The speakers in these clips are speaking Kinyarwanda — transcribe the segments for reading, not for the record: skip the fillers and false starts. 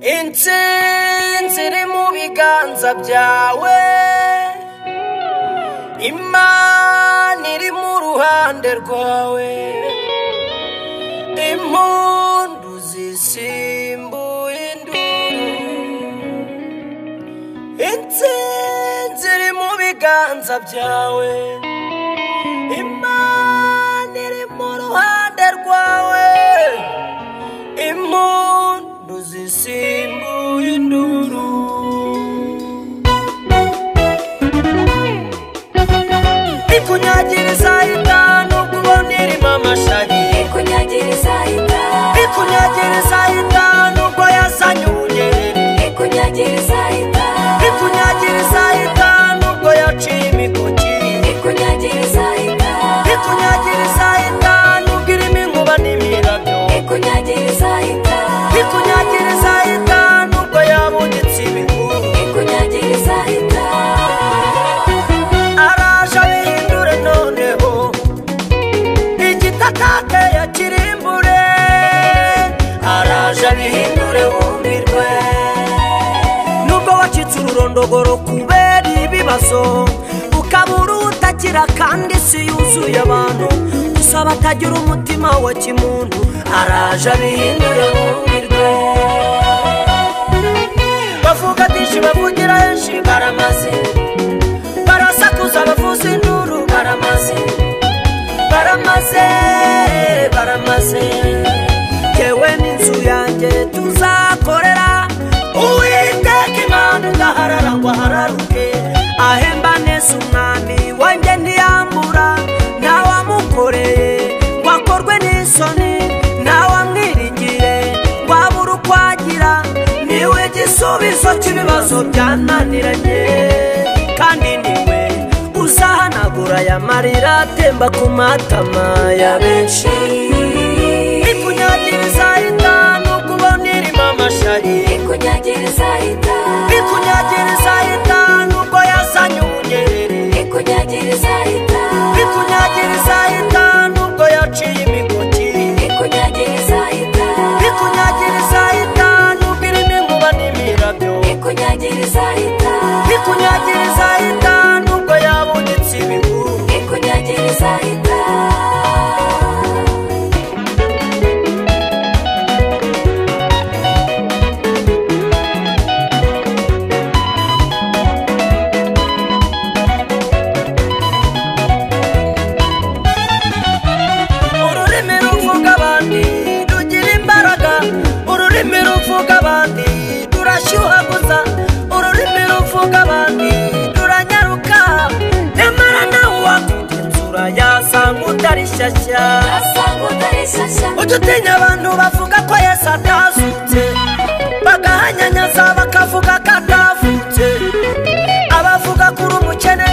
Intsinzi iri mu biganza byawe, Imana iri mu ruhande rwawe, impundu zisimbuye induru. Intsinzi iri mu biganza byawe, Imana iri mu ruhande rwawe, impundu zisimbuye induru. Ikunyagiriza itanu kubona irimo amashari, Ikunyagiriza itanu, ikunyagiriza itanu ubwo yazanye ubunyerere, Ikunyagiriza itanu, ikunyagiriza itanu ubwo yaciye imikoki, Ikunyagiriza itanu, ikunyagiriza itanu ubwo irimo inkuba n'imirabyo, Ikunyagiriza itanu, ikunyagiriza itanu ubwo yabuditse ibihuru. Ikunyagiriza itanu, Araje abihindure noneho igitatake yakirimbure, araje abihindure wumirwe. Nubwo wacitse ururondogoro kubera ibibazo, ukabura utakira kandi si yuzuye abantu, gusa batagira umutima wa kimuntu, araje abihindure wumirwe. Bavuga byinshi bavugira henshi, baramaze barasakuza bavuza induru, baramaze baramaze baramaze. Yewe n'inzu yanjye tuzakorera Uwiteka Imana, ndaharara ngo hararuke, ahemba neza umwami wanjye ntiyambura, ntawamukoreye ngo akorwe n'isoni, ntawamwiringire ngo abure uko agira, niwe gisubizo cy'ibibazo byananiranye, kandi niwe uzahanagura aya marira atemba ku matama ya benshi. Ikunyagiriza itanu kubona irimo amashari, Ikunyagiriza itanu, ikunyagiriza itanu ubwo yazanye ubunyerere, Ikunyagiriza itanu, ikunyagiriza itanu ubwo yaciye imikoki, Ikunyagiriza itanu, ikunyagiriza itanu ubwo irimo inkuba n'imirabyo, Ikunyagiriza itanu, ikunyagiriza itanu ubwo yabuditse ibihuru. Ikunyagiriza itanu, Ururimi ruvuga abandi rugira imbaraga, ururimi ruvuga abandi rurashyuhaguza, ururimi ruvuga abandi ruranyaruka, nyamara nawe wakugenzura yasanga utari shyashya. asanga utari shyashya, Ujya utinya abantu bavuga ko Yesu atazutse, bagahanyanyaza bakavuga ko atavutse, abavuga ko uri umukene,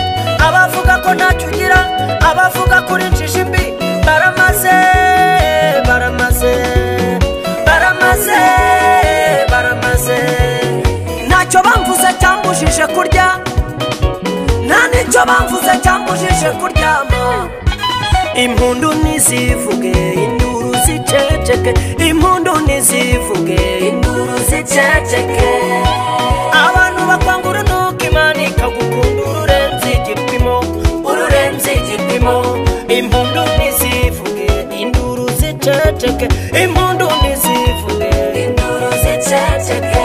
abavuga ko ntacyo ugira, abavuga ko uri injiji mbi, baramaze baramaze baramaze baramaze. Ntacyo bamvuze cyambujije kurya, nta n'icyo bamvuze cyambujije kuryama. Impundu nizivuge induru ziceceke, impundu nizivuge induru ziceceke. Abantu bakwanga urunuka, Imana ikagukunda ururenze igipimo, ururenze igipimo. Impundu nizivuge induru ziceceke, impundu nizivuge induru ziceceke.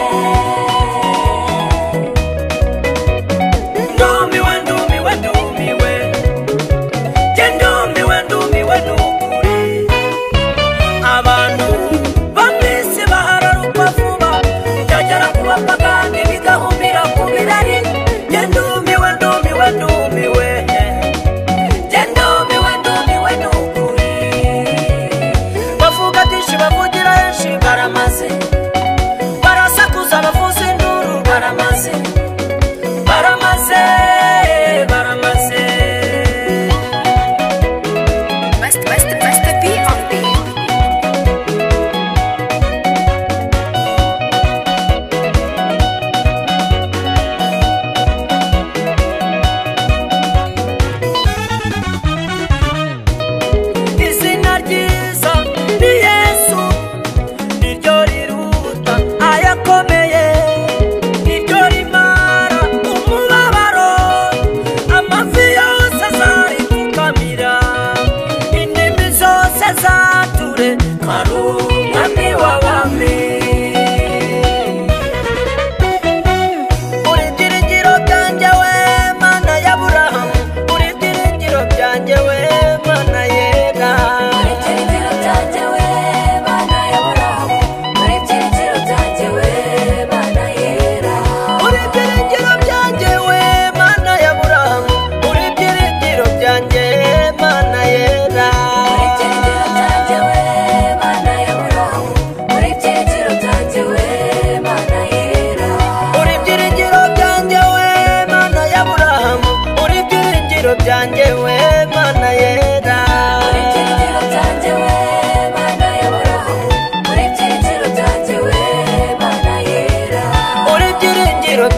Ndumiwe ndumiwe ndumiwe, jye ndumiwe ndumiwe nukuri. Abantu bamwisi bahararukwa vuba, byagera ku bapagani bigahumira ku birari. Jye ndumiwe ndumiwe ndumiwe, jye ndumiwe ndumiwe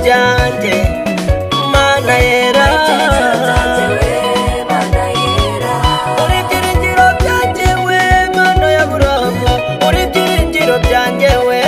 byanjye mana yera uri byiringiro byanjye we mana ya Burahamu uri byiringiro byanjye we